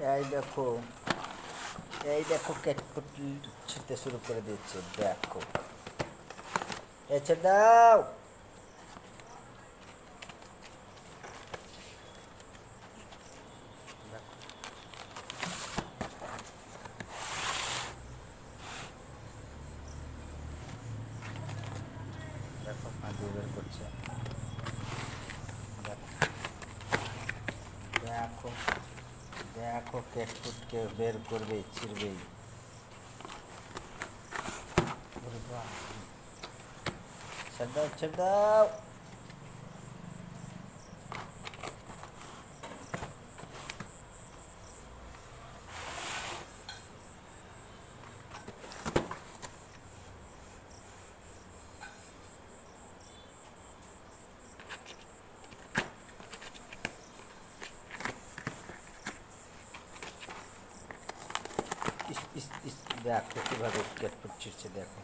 এই দেখো, এই দেখো ক্যাটফুট ছিঁড়তে শুরু করে দিচ্ছে। দেখো, এছে দাও। দেখো, দেখো পাঁজি বের করছে। দেখো, দেখো, দেখো ক্যাটফুটকে বের করবেই, ছিঁড়বেই। ওরে বাহ! ছেড়ে দাও, ছেড়ে দাও। ইস ইস ইস, দেখো কীভাবে ক্যাটফুট ছিঁড়ছে, দেখো।